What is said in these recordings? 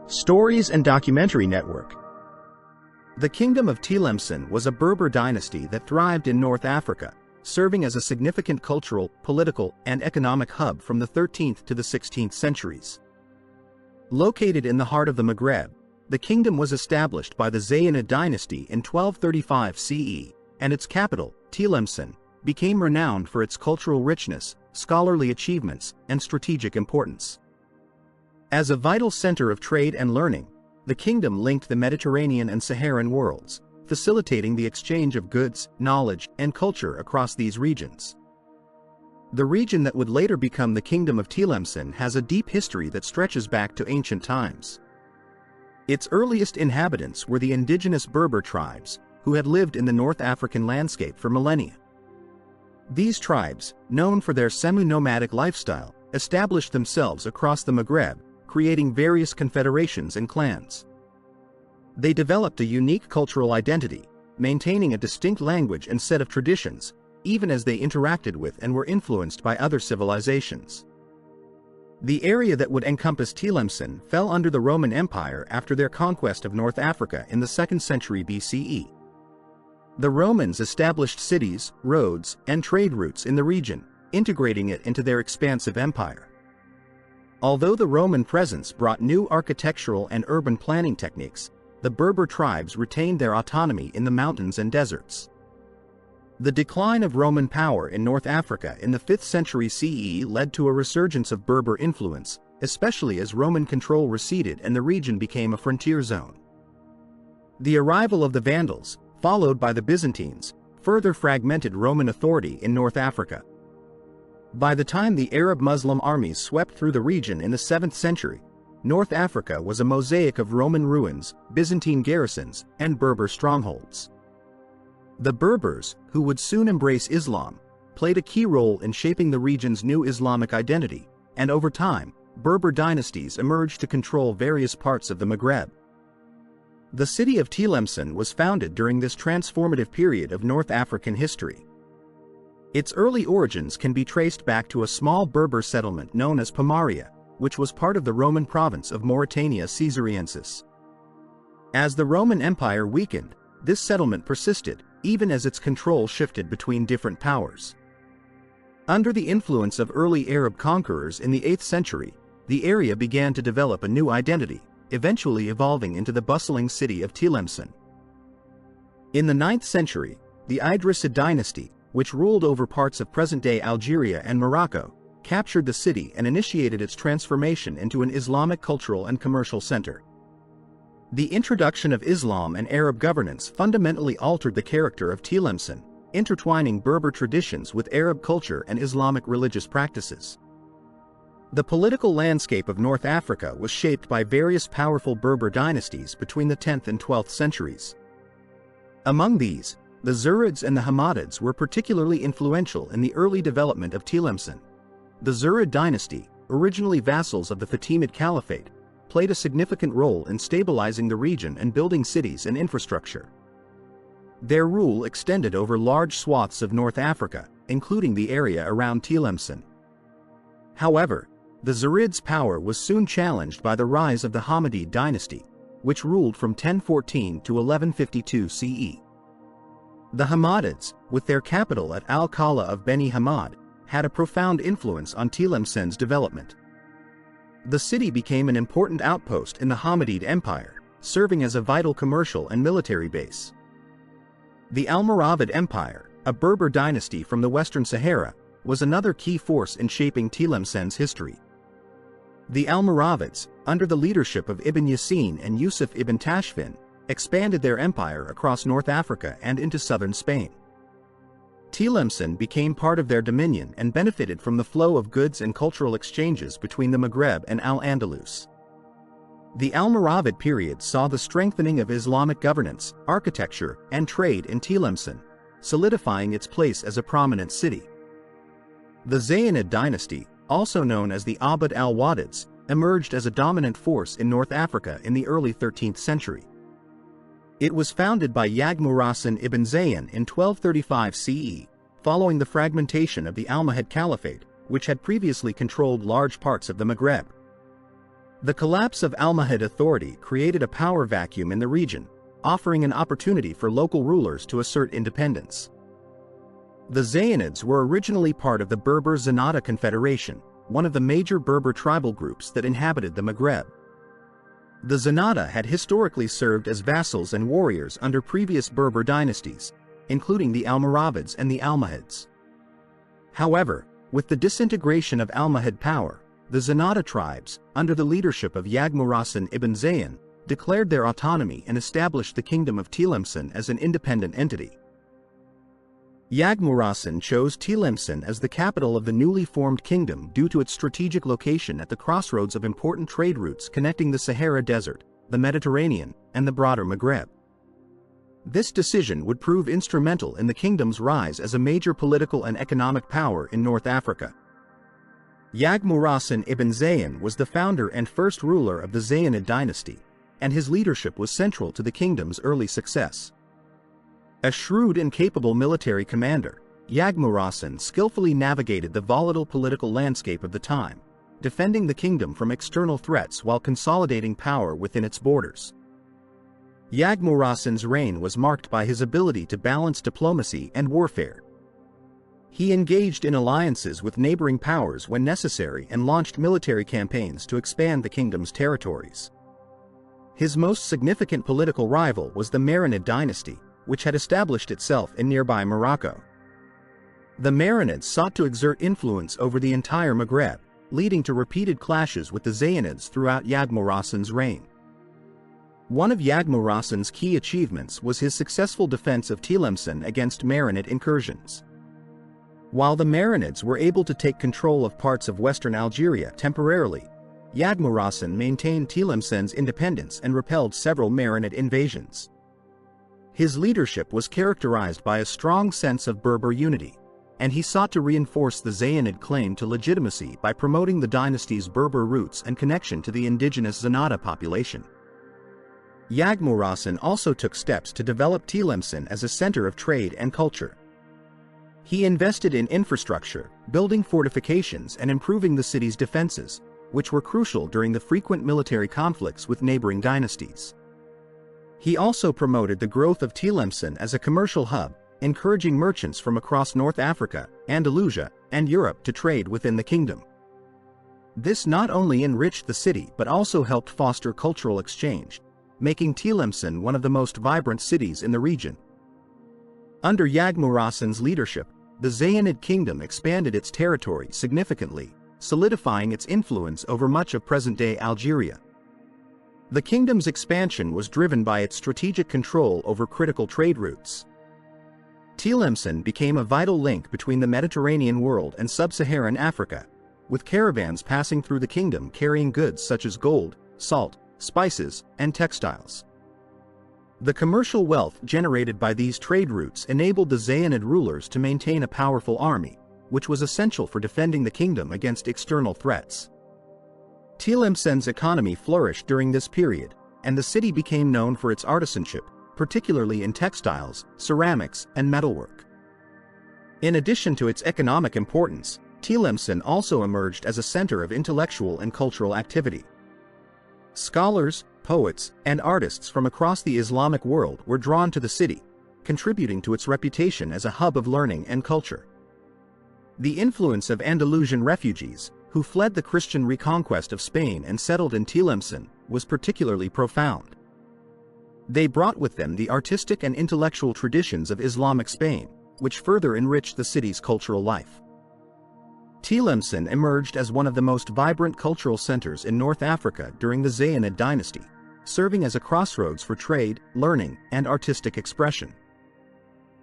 Stories and Documentary Network. The Kingdom of Tlemcen was a Berber dynasty that thrived in North Africa, serving as a significant cultural, political, and economic hub from the 13th to the 16th centuries. Located in the heart of the Maghreb, the kingdom was established by the Zayyanid Dynasty in 1235 CE, and its capital, Tlemcen, became renowned for its cultural richness, scholarly achievements, and strategic importance. As a vital center of trade and learning, the kingdom linked the Mediterranean and Saharan worlds, facilitating the exchange of goods, knowledge, and culture across these regions. The region that would later become the Kingdom of Tlemcen has a deep history that stretches back to ancient times. Its earliest inhabitants were the indigenous Berber tribes, who had lived in the North African landscape for millennia. These tribes, known for their semi-nomadic lifestyle, established themselves across the Maghreb, creating various confederations and clans. They developed a unique cultural identity, maintaining a distinct language and set of traditions, even as they interacted with and were influenced by other civilizations. The area that would encompass Tlemcen fell under the Roman Empire after their conquest of North Africa in the 2nd century BCE. The Romans established cities, roads, and trade routes in the region, integrating it into their expansive empire. Although the Roman presence brought new architectural and urban planning techniques, the Berber tribes retained their autonomy in the mountains and deserts. The decline of Roman power in North Africa in the 5th century CE led to a resurgence of Berber influence, especially as Roman control receded and the region became a frontier zone. The arrival of the Vandals, followed by the Byzantines, further fragmented Roman authority in North Africa. By the time the Arab Muslim armies swept through the region in the 7th century, North Africa was a mosaic of Roman ruins, Byzantine garrisons, and Berber strongholds. The Berbers, who would soon embrace Islam, played a key role in shaping the region's new Islamic identity, and over time, Berber dynasties emerged to control various parts of the Maghreb. The city of Tlemcen was founded during this transformative period of North African history. Its early origins can be traced back to a small Berber settlement known as Pomaria, which was part of the Roman province of Mauritania Caesariensis. As the Roman Empire weakened, this settlement persisted, even as its control shifted between different powers. Under the influence of early Arab conquerors in the 8th century, the area began to develop a new identity, eventually evolving into the bustling city of Tlemcen. In the 9th century, the Yaghmurasen Dynasty, which ruled over parts of present-day Algeria and Morocco, captured the city and initiated its transformation into an Islamic cultural and commercial center. The introduction of Islam and Arab governance fundamentally altered the character of Tlemcen, intertwining Berber traditions with Arab culture and Islamic religious practices. The political landscape of North Africa was shaped by various powerful Berber dynasties between the 10th and 12th centuries. Among these, the Zayyanid and the Hammadids were particularly influential in the early development of Tlemcen. The Zayyanid dynasty, originally vassals of the Fatimid Caliphate, played a significant role in stabilizing the region and building cities and infrastructure. Their rule extended over large swaths of North Africa, including the area around Tlemcen. However, the Zayyanid's power was soon challenged by the rise of the Hammadid dynasty, which ruled from 1014 to 1152 CE. The Hammadids, with their capital at Al-Qala of Beni Hammad, had a profound influence on Tlemcen's development. The city became an important outpost in the Hammadid Empire, serving as a vital commercial and military base. The Almoravid Empire, a Berber dynasty from the Western Sahara, was another key force in shaping Tlemcen's history. The Almoravids, under the leadership of Ibn Yasin and Yusuf ibn Tashfin, expanded their empire across North Africa and into southern Spain. Tlemcen became part of their dominion and benefited from the flow of goods and cultural exchanges between the Maghreb and Al-Andalus. The Almoravid period saw the strengthening of Islamic governance, architecture, and trade in Tlemcen, solidifying its place as a prominent city. The Zayyanid Dynasty, also known as the Abd al-Wadids, emerged as a dominant force in North Africa in the early 13th century. It was founded by Yaghmurasen Ibn Zayyan in 1235 CE, following the fragmentation of the Almohad Caliphate, which had previously controlled large parts of the Maghreb. The collapse of Almohad authority created a power vacuum in the region, offering an opportunity for local rulers to assert independence. The Zayyanids were originally part of the Berber Zenata Confederation, one of the major Berber tribal groups that inhabited the Maghreb. The Zenata had historically served as vassals and warriors under previous Berber dynasties, including the Almoravids and the Almohads. However, with the disintegration of Almohad power, the Zenata tribes, under the leadership of Yaghmurasen Ibn Zayyan, declared their autonomy and established the Kingdom of Tlemcen as an independent entity. Yaghmurasen chose Tlemcen as the capital of the newly formed kingdom due to its strategic location at the crossroads of important trade routes connecting the Sahara Desert, the Mediterranean, and the broader Maghreb. This decision would prove instrumental in the kingdom's rise as a major political and economic power in North Africa. Yaghmurasen Ibn Zayyan was the founder and first ruler of the Zayyanid Dynasty, and his leadership was central to the kingdom's early success. A shrewd and capable military commander, Yaghmurasen skillfully navigated the volatile political landscape of the time, defending the kingdom from external threats while consolidating power within its borders. Yaghmurasen's reign was marked by his ability to balance diplomacy and warfare. He engaged in alliances with neighboring powers when necessary and launched military campaigns to expand the kingdom's territories. His most significant political rival was the Marinid dynasty, which had established itself in nearby Morocco. The Merinids sought to exert influence over the entire Maghreb, leading to repeated clashes with the Zayyanids throughout Yaghmurasen's reign. One of Yaghmurasen's key achievements was his successful defense of Tlemcen against Marinid incursions. While the Merinids were able to take control of parts of western Algeria temporarily, Yaghmurasen maintained Tlemcen's independence and repelled several Marinid invasions. His leadership was characterized by a strong sense of Berber unity, and he sought to reinforce the Zayyanid claim to legitimacy by promoting the dynasty's Berber roots and connection to the indigenous Zenata population. Yaghmurasen also took steps to develop Tlemcen as a center of trade and culture. He invested in infrastructure, building fortifications and improving the city's defenses, which were crucial during the frequent military conflicts with neighboring dynasties. He also promoted the growth of Tlemcen as a commercial hub, encouraging merchants from across North Africa, Andalusia, and Europe to trade within the kingdom. This not only enriched the city but also helped foster cultural exchange, making Tlemcen one of the most vibrant cities in the region. Under Yaghmurasen's leadership, the Zayyanid kingdom expanded its territory significantly, solidifying its influence over much of present-day Algeria. The kingdom's expansion was driven by its strategic control over critical trade routes. Tlemcen became a vital link between the Mediterranean world and sub-Saharan Africa, with caravans passing through the kingdom carrying goods such as gold, salt, spices, and textiles. The commercial wealth generated by these trade routes enabled the Zayyanid rulers to maintain a powerful army, which was essential for defending the kingdom against external threats. Tlemcen's economy flourished during this period, and the city became known for its artisanship, particularly in textiles, ceramics, and metalwork. In addition to its economic importance, Tlemcen also emerged as a center of intellectual and cultural activity. Scholars, poets, and artists from across the Islamic world were drawn to the city, contributing to its reputation as a hub of learning and culture. The influence of Andalusian refugees, who fled the Christian reconquest of Spain and settled in Tlemcen, was particularly profound. They brought with them the artistic and intellectual traditions of Islamic Spain, which further enriched the city's cultural life. Tlemcen emerged as one of the most vibrant cultural centers in North Africa during the Zayyanid dynasty, serving as a crossroads for trade, learning, and artistic expression.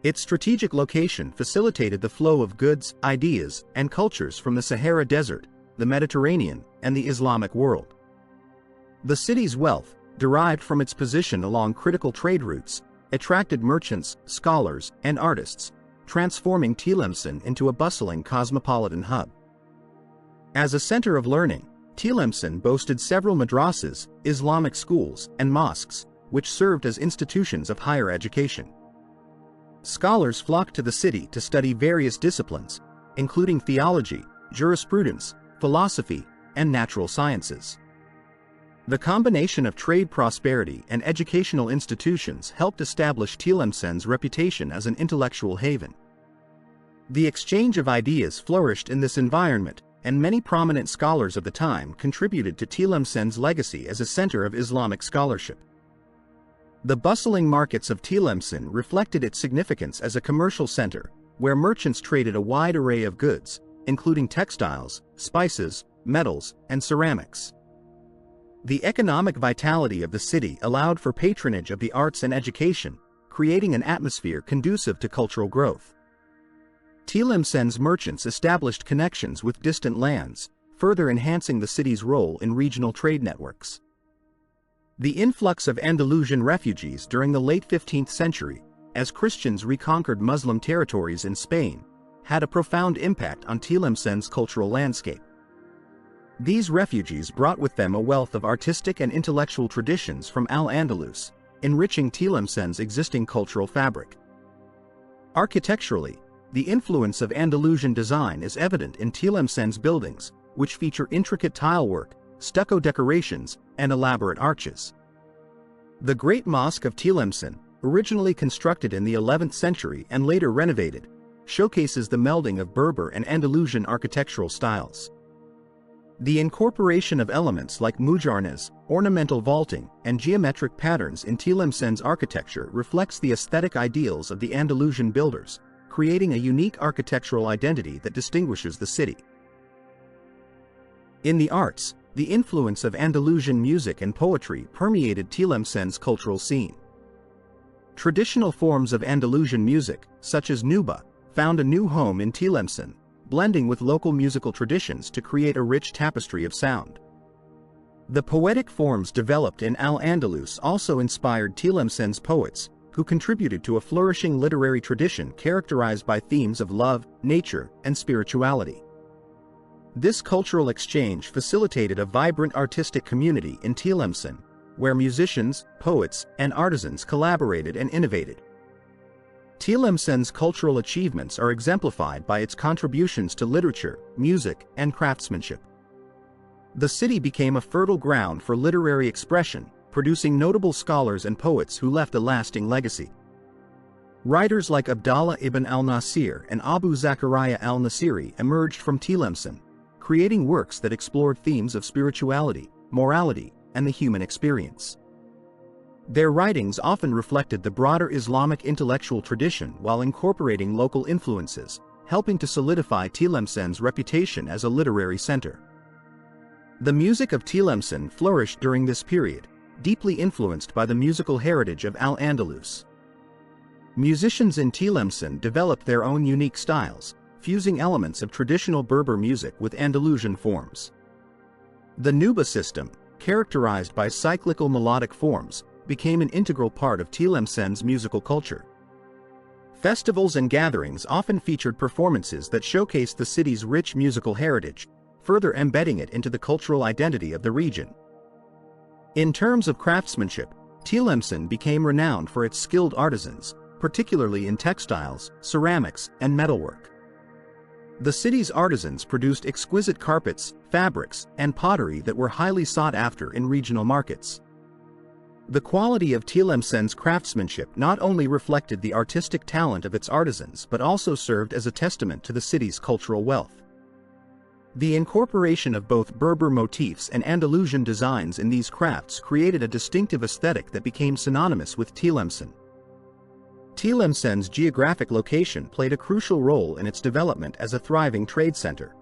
Its strategic location facilitated the flow of goods, ideas, and cultures from the Sahara Desert, the Mediterranean, and the Islamic world. The city's wealth, derived from its position along critical trade routes, attracted merchants, scholars, and artists, transforming Tlemcen into a bustling cosmopolitan hub. As a center of learning, Tlemcen boasted several madrasas, Islamic schools, and mosques, which served as institutions of higher education. Scholars flocked to the city to study various disciplines, including theology, jurisprudence, philosophy, and natural sciences. The combination of trade prosperity and educational institutions helped establish Tlemcen's reputation as an intellectual haven. The exchange of ideas flourished in this environment, and many prominent scholars of the time contributed to Tlemcen's legacy as a center of Islamic scholarship. The bustling markets of Tlemcen reflected its significance as a commercial center, where merchants traded a wide array of goods, including textiles, spices, metals, and ceramics. The economic vitality of the city allowed for patronage of the arts and education, creating an atmosphere conducive to cultural growth. Tlemcen's merchants established connections with distant lands, further enhancing the city's role in regional trade networks. The influx of Andalusian refugees during the late 15th century, as Christians reconquered Muslim territories in Spain, had a profound impact on Tlemcen's cultural landscape. These refugees brought with them a wealth of artistic and intellectual traditions from Al-Andalus, enriching Tlemcen's existing cultural fabric. Architecturally, the influence of Andalusian design is evident in Tlemcen's buildings, which feature intricate tilework, stucco decorations, and elaborate arches. The Great Mosque of Tlemcen, originally constructed in the 11th century and later renovated, showcases the melding of Berber and Andalusian architectural styles. The incorporation of elements like mujarnas, ornamental vaulting, and geometric patterns in Tlemcen's architecture reflects the aesthetic ideals of the Andalusian builders, creating a unique architectural identity that distinguishes the city. In the arts, the influence of Andalusian music and poetry permeated Tlemcen's cultural scene. Traditional forms of Andalusian music, such as nuba, found a new home in Tlemcen, blending with local musical traditions to create a rich tapestry of sound. The poetic forms developed in Al-Andalus also inspired Tlemcen's poets, who contributed to a flourishing literary tradition characterized by themes of love, nature, and spirituality. This cultural exchange facilitated a vibrant artistic community in Tlemcen, where musicians, poets, and artisans collaborated and innovated. Tlemcen's cultural achievements are exemplified by its contributions to literature, music, and craftsmanship. The city became a fertile ground for literary expression, producing notable scholars and poets who left a lasting legacy. Writers like Abdallah ibn al-Nasir and Abu Zakaria al-Nasiri emerged from Tlemcen, creating works that explored themes of spirituality, morality, and the human experience. Their writings often reflected the broader Islamic intellectual tradition while incorporating local influences, helping to solidify Tlemcen's reputation as a literary center. The music of Tlemcen flourished during this period, deeply influenced by the musical heritage of Al-Andalus. Musicians in Tlemcen developed their own unique styles, fusing elements of traditional Berber music with Andalusian forms. The nuba system, characterized by cyclical melodic forms, became an integral part of Tlemcen's musical culture. Festivals and gatherings often featured performances that showcased the city's rich musical heritage, further embedding it into the cultural identity of the region. In terms of craftsmanship, Tlemcen became renowned for its skilled artisans, particularly in textiles, ceramics, and metalwork. The city's artisans produced exquisite carpets, fabrics, and pottery that were highly sought after in regional markets. The quality of Tlemcen's craftsmanship not only reflected the artistic talent of its artisans but also served as a testament to the city's cultural wealth. The incorporation of both Berber motifs and Andalusian designs in these crafts created a distinctive aesthetic that became synonymous with Tlemcen. Tlemcen's geographic location played a crucial role in its development as a thriving trade center.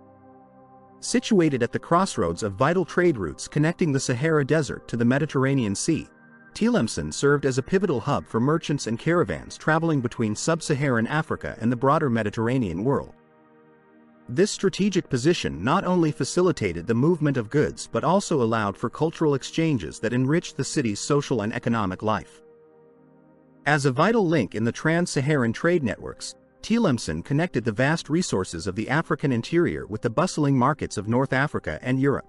Situated at the crossroads of vital trade routes connecting the Sahara Desert to the Mediterranean Sea, Tlemcen served as a pivotal hub for merchants and caravans traveling between sub-Saharan Africa and the broader Mediterranean world. This strategic position not only facilitated the movement of goods but also allowed for cultural exchanges that enriched the city's social and economic life. As a vital link in the trans-Saharan trade networks, Tlemcen connected the vast resources of the African interior with the bustling markets of North Africa and Europe.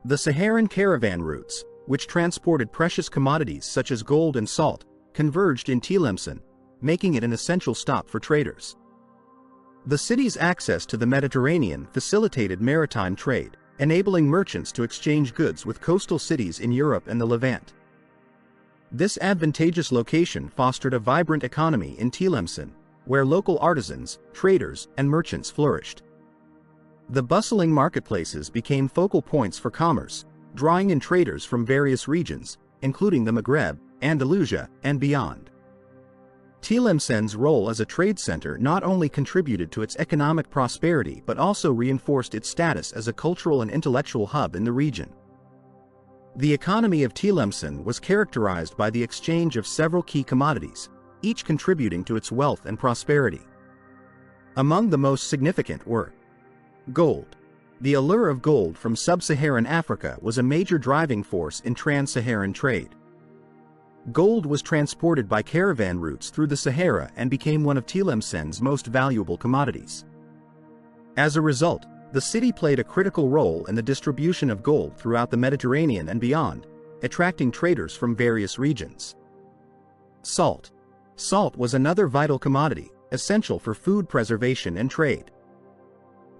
The Saharan caravan routes, which transported precious commodities such as gold and salt, converged in Tlemcen, making it an essential stop for traders. The city's access to the Mediterranean facilitated maritime trade, enabling merchants to exchange goods with coastal cities in Europe and the Levant. This advantageous location fostered a vibrant economy in Tlemcen, where local artisans, traders, and merchants flourished. The bustling marketplaces became focal points for commerce, drawing in traders from various regions, including the Maghreb, Andalusia, and beyond. Tlemcen's role as a trade center not only contributed to its economic prosperity but also reinforced its status as a cultural and intellectual hub in the region. The economy of Tlemcen was characterized by the exchange of several key commodities, each contributing to its wealth and prosperity. Among the most significant were gold. The allure of gold from sub-Saharan Africa was a major driving force in trans-Saharan trade. Gold was transported by caravan routes through the Sahara and became one of Tlemcen's most valuable commodities. As a result, the city played a critical role in the distribution of gold throughout the Mediterranean and beyond, attracting traders from various regions. Salt. Salt was another vital commodity, essential for food preservation and trade.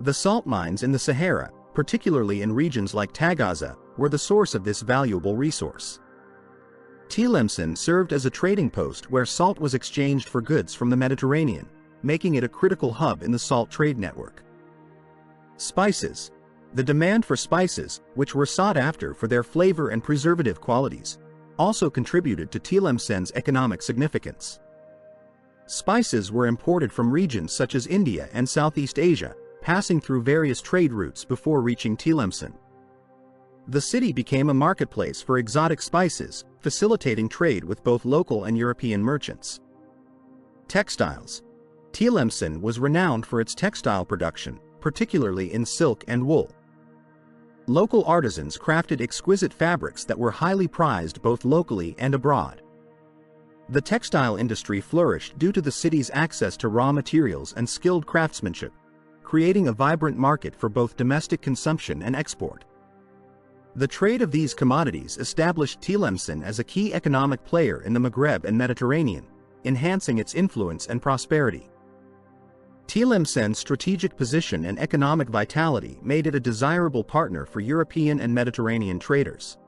The salt mines in the Sahara, particularly in regions like Tagaza, were the source of this valuable resource. Tlemcen served as a trading post where salt was exchanged for goods from the Mediterranean, making it a critical hub in the salt trade network. Spices. The demand for spices, which were sought after for their flavor and preservative qualities, also contributed to Tlemcen's economic significance. Spices were imported from regions such as India and Southeast Asia, passing through various trade routes before reaching Tlemcen. The city became a marketplace for exotic spices, facilitating trade with both local and European merchants. Textiles. Tlemcen was renowned for its textile production, particularly in silk and wool. Local artisans crafted exquisite fabrics that were highly prized both locally and abroad. The textile industry flourished due to the city's access to raw materials and skilled craftsmanship, creating a vibrant market for both domestic consumption and export. The trade of these commodities established Tlemcen as a key economic player in the Maghreb and Mediterranean, enhancing its influence and prosperity. Tlemcen's strategic position and economic vitality made it a desirable partner for European and Mediterranean traders.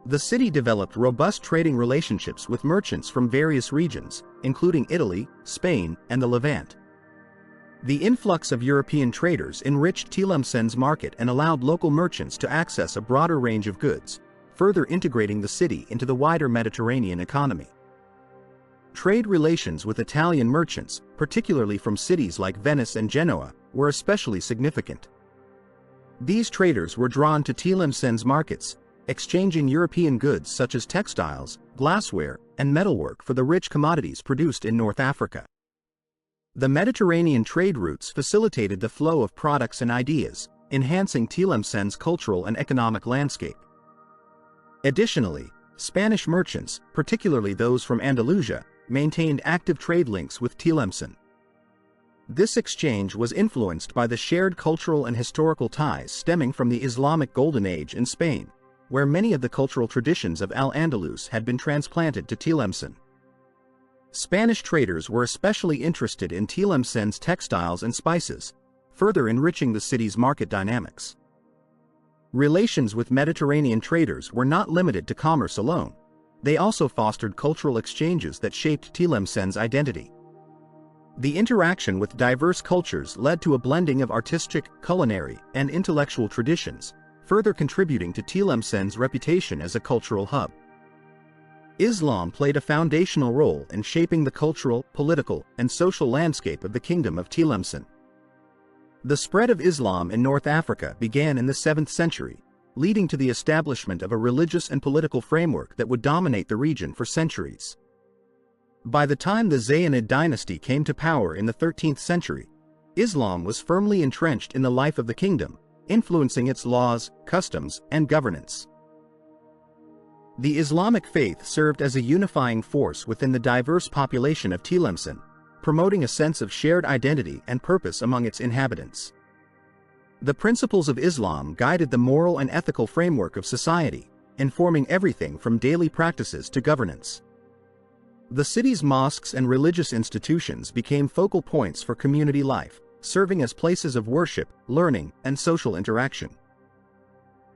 The city developed robust trading relationships with merchants from various regions, including Italy, Spain, and the Levant. The influx of European traders enriched Tlemcen's market and allowed local merchants to access a broader range of goods, further integrating the city into the wider Mediterranean economy. Trade relations with Italian merchants, particularly from cities like Venice and Genoa, were especially significant. These traders were drawn to Tlemcen's markets, exchanging European goods such as textiles, glassware, and metalwork for the rich commodities produced in North Africa. The Mediterranean trade routes facilitated the flow of products and ideas, enhancing Tlemcen's cultural and economic landscape. Additionally, Spanish merchants, particularly those from Andalusia, maintained active trade links with Tlemcen. This exchange was influenced by the shared cultural and historical ties stemming from the Islamic Golden Age in Spain, where many of the cultural traditions of Al-Andalus had been transplanted to Tlemcen. Spanish traders were especially interested in Tlemcen's textiles and spices, further enriching the city's market dynamics. Relations with Mediterranean traders were not limited to commerce alone. They also fostered cultural exchanges that shaped Tlemcen's identity. The interaction with diverse cultures led to a blending of artistic, culinary, and intellectual traditions, further contributing to Tlemcen's reputation as a cultural hub. Islam played a foundational role in shaping the cultural, political, and social landscape of the Kingdom of Tlemcen. The spread of Islam in North Africa began in the 7th century, leading to the establishment of a religious and political framework that would dominate the region for centuries. By the time the Zayyanid Dynasty came to power in the 13th century, Islam was firmly entrenched in the life of the kingdom, influencing its laws, customs, and governance. The Islamic faith served as a unifying force within the diverse population of Tlemcen, promoting a sense of shared identity and purpose among its inhabitants. The principles of Islam guided the moral and ethical framework of society, informing everything from daily practices to governance. The city's mosques and religious institutions became focal points for community life, serving as places of worship, learning, and social interaction.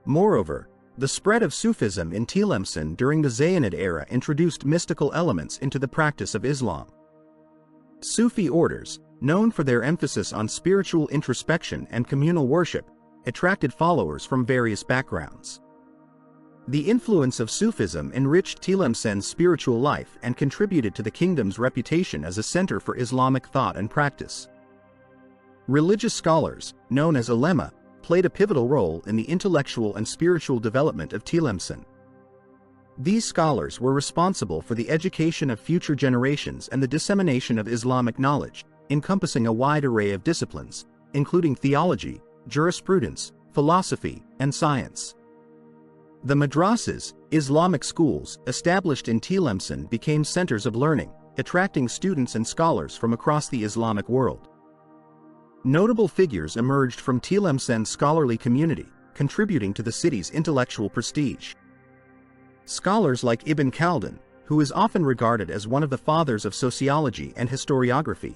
Moreover, the spread of Sufism in Tlemcen during the Zayyanid era introduced mystical elements into the practice of Islam. Sufi orders, known for their emphasis on spiritual introspection and communal worship, attracted followers from various backgrounds. The influence of Sufism enriched Tlemcen's spiritual life and contributed to the kingdom's reputation as a center for Islamic thought and practice. Religious scholars, known as ulema, played a pivotal role in the intellectual and spiritual development of Tlemcen. These scholars were responsible for the education of future generations and the dissemination of Islamic knowledge, encompassing a wide array of disciplines, including theology, jurisprudence, philosophy, and science. The madrasas, Islamic schools, established in Tlemcen became centers of learning, attracting students and scholars from across the Islamic world. Notable figures emerged from Tlemcen's scholarly community, contributing to the city's intellectual prestige. Scholars like Ibn Khaldun, who is often regarded as one of the fathers of sociology and historiography,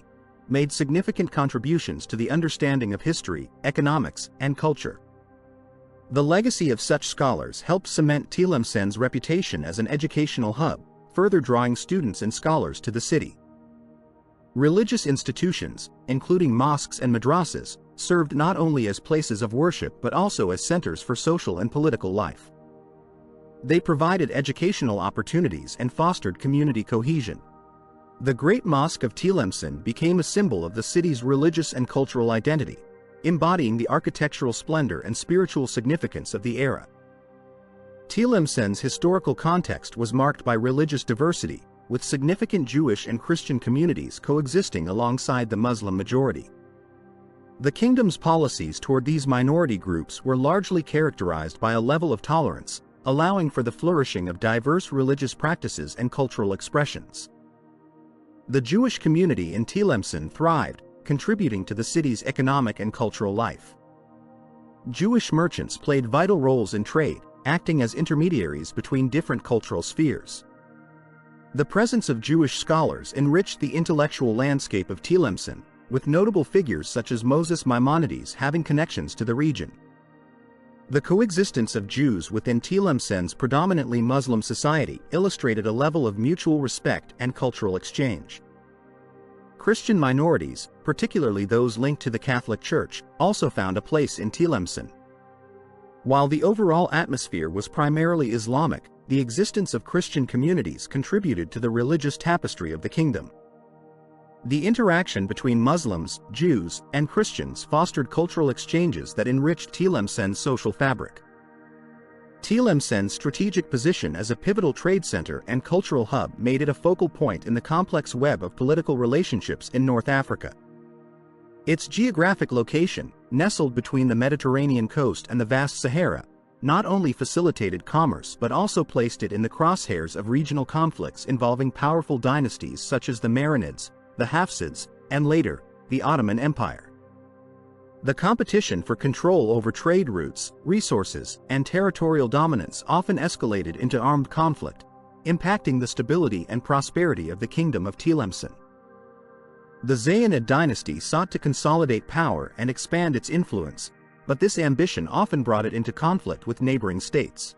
made significant contributions to the understanding of history, economics, and culture. The legacy of such scholars helped cement Tlemcen's reputation as an educational hub, further drawing students and scholars to the city. Religious institutions, including mosques and madrasas, served not only as places of worship but also as centers for social and political life. They provided educational opportunities and fostered community cohesion. The Great Mosque of Tlemcen became a symbol of the city's religious and cultural identity, embodying the architectural splendor and spiritual significance of the era. Tlemcen's historical context was marked by religious diversity, with significant Jewish and Christian communities coexisting alongside the Muslim majority. The kingdom's policies toward these minority groups were largely characterized by a level of tolerance, allowing for the flourishing of diverse religious practices and cultural expressions. The Jewish community in Tlemcen thrived, contributing to the city's economic and cultural life. Jewish merchants played vital roles in trade, acting as intermediaries between different cultural spheres. The presence of Jewish scholars enriched the intellectual landscape of Tlemcen, with notable figures such as Moses Maimonides having connections to the region. The coexistence of Jews within Tlemcen's predominantly Muslim society illustrated a level of mutual respect and cultural exchange. Christian minorities, particularly those linked to the Catholic Church, also found a place in Tlemcen. While the overall atmosphere was primarily Islamic, the existence of Christian communities contributed to the religious tapestry of the kingdom. The interaction between Muslims, Jews, and Christians fostered cultural exchanges that enriched Tlemcen's social fabric. Tlemcen's strategic position as a pivotal trade center and cultural hub made it a focal point in the complex web of political relationships in North Africa. Its geographic location, nestled between the Mediterranean coast and the vast Sahara, not only facilitated commerce but also placed it in the crosshairs of regional conflicts involving powerful dynasties such as the Merinids, the Hafsids, and later, the Ottoman Empire. The competition for control over trade routes, resources, and territorial dominance often escalated into armed conflict, impacting the stability and prosperity of the Kingdom of Tlemcen. The Zayyanid Dynasty sought to consolidate power and expand its influence, but this ambition often brought it into conflict with neighboring states.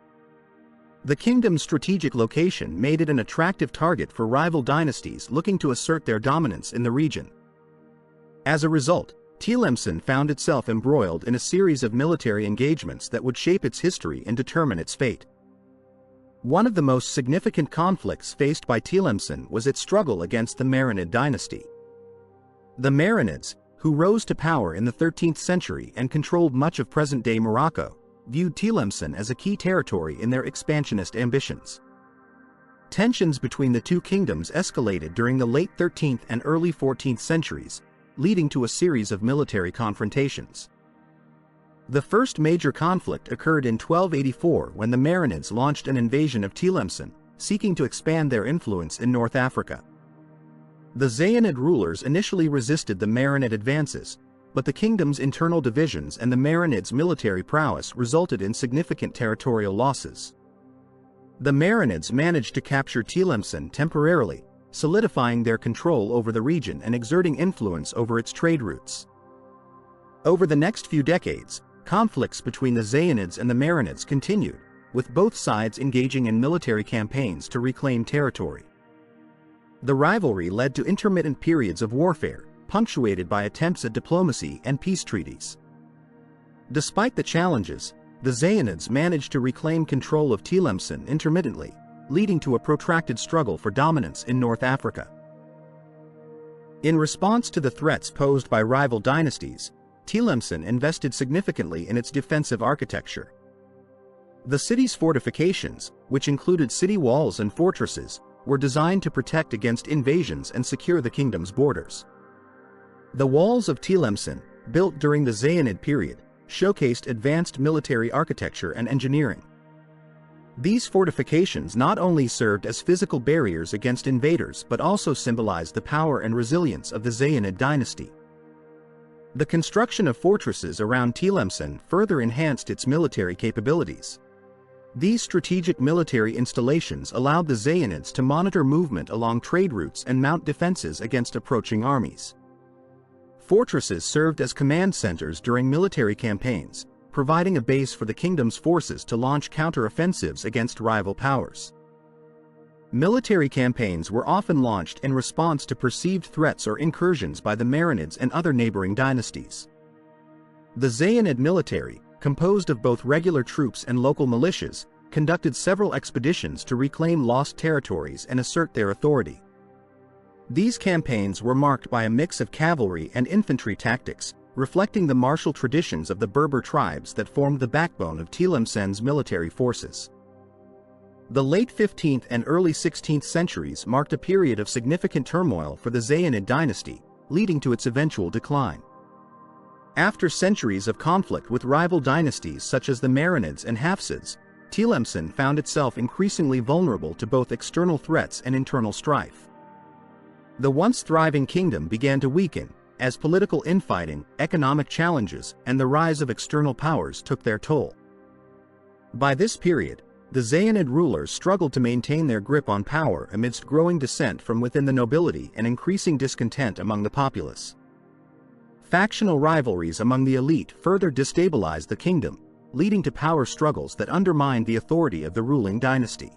The kingdom's strategic location made it an attractive target for rival dynasties looking to assert their dominance in the region. As a result, Tlemcen found itself embroiled in a series of military engagements that would shape its history and determine its fate. One of the most significant conflicts faced by Tlemcen was its struggle against the Marinid dynasty. The Merinids, who rose to power in the 13th century and controlled much of present-day Morocco, viewed Tlemcen as a key territory in their expansionist ambitions. Tensions between the two kingdoms escalated during the late 13th and early 14th centuries, leading to a series of military confrontations. The first major conflict occurred in 1284 when the Merinids launched an invasion of Tlemcen, seeking to expand their influence in North Africa. The Zayyanid rulers initially resisted the Marinid advances, but the kingdom's internal divisions and the Merinids' military prowess resulted in significant territorial losses. The Merinids managed to capture Tlemcen temporarily, solidifying their control over the region and exerting influence over its trade routes. Over the next few decades, conflicts between the Zayyanids and the Merinids continued, with both sides engaging in military campaigns to reclaim territory. The rivalry led to intermittent periods of warfare, punctuated by attempts at diplomacy and peace treaties. Despite the challenges, the Zayyanids managed to reclaim control of Tlemcen intermittently, leading to a protracted struggle for dominance in North Africa. In response to the threats posed by rival dynasties, Tlemcen invested significantly in its defensive architecture. The city's fortifications, which included city walls and fortresses, were designed to protect against invasions and secure the kingdom's borders. The walls of Tlemcen, built during the Zayyanid period, showcased advanced military architecture and engineering. These fortifications not only served as physical barriers against invaders but also symbolized the power and resilience of the Zayyanid dynasty. The construction of fortresses around Tlemcen further enhanced its military capabilities. These strategic military installations allowed the Zayyanids to monitor movement along trade routes and mount defenses against approaching armies. Fortresses served as command centers during military campaigns, providing a base for the kingdom's forces to launch counter-offensives against rival powers. Military campaigns were often launched in response to perceived threats or incursions by the Merinids and other neighboring dynasties. The Zayyanid military, composed of both regular troops and local militias, conducted several expeditions to reclaim lost territories and assert their authority. These campaigns were marked by a mix of cavalry and infantry tactics, reflecting the martial traditions of the Berber tribes that formed the backbone of Tlemcen's military forces. The late 15th and early 16th centuries marked a period of significant turmoil for the Zayyanid dynasty, leading to its eventual decline. After centuries of conflict with rival dynasties such as the Merinids and Hafsids, Tlemcen found itself increasingly vulnerable to both external threats and internal strife. The once thriving kingdom began to weaken, as political infighting, economic challenges, and the rise of external powers took their toll. By this period, the Zayyanid rulers struggled to maintain their grip on power amidst growing dissent from within the nobility and increasing discontent among the populace. Factional rivalries among the elite further destabilized the kingdom, leading to power struggles that undermined the authority of the ruling dynasty.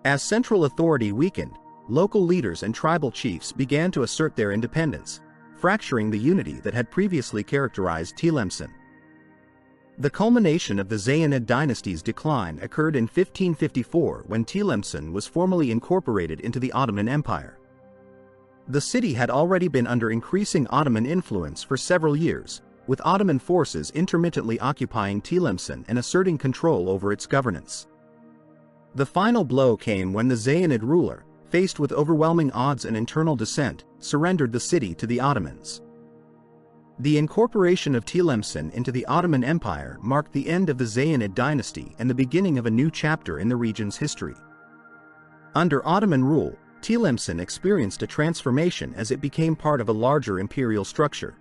As central authority weakened, local leaders and tribal chiefs began to assert their independence, fracturing the unity that had previously characterized Tlemcen. The culmination of the Zayyanid dynasty's decline occurred in 1554 when Tlemcen was formally incorporated into the Ottoman Empire. The city had already been under increasing Ottoman influence for several years, with Ottoman forces intermittently occupying Tlemcen and asserting control over its governance. The final blow came when the Zayyanid ruler, faced with overwhelming odds and internal dissent, surrendered the city to the Ottomans. The incorporation of Tlemcen into the Ottoman Empire marked the end of the Zayyanid dynasty and the beginning of a new chapter in the region's history. Under Ottoman rule, Tlemcen experienced a transformation as it became part of a larger imperial structure.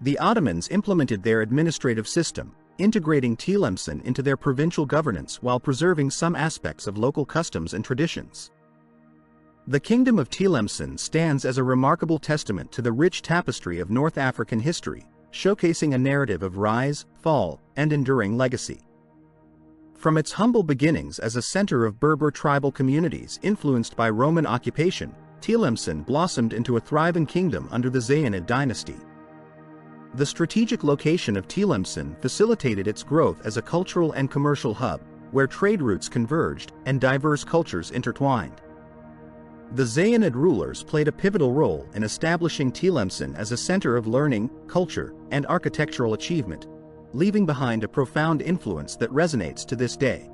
The Ottomans implemented their administrative system, integrating Tlemcen into their provincial governance while preserving some aspects of local customs and traditions. The Kingdom of Tlemcen stands as a remarkable testament to the rich tapestry of North African history, showcasing a narrative of rise, fall, and enduring legacy. From its humble beginnings as a center of Berber tribal communities influenced by Roman occupation, Tlemcen blossomed into a thriving kingdom under the Zayyanid dynasty. The strategic location of Tlemcen facilitated its growth as a cultural and commercial hub, where trade routes converged and diverse cultures intertwined. The Zayyanid rulers played a pivotal role in establishing Tlemcen as a center of learning, culture, and architectural achievement, leaving behind a profound influence that resonates to this day.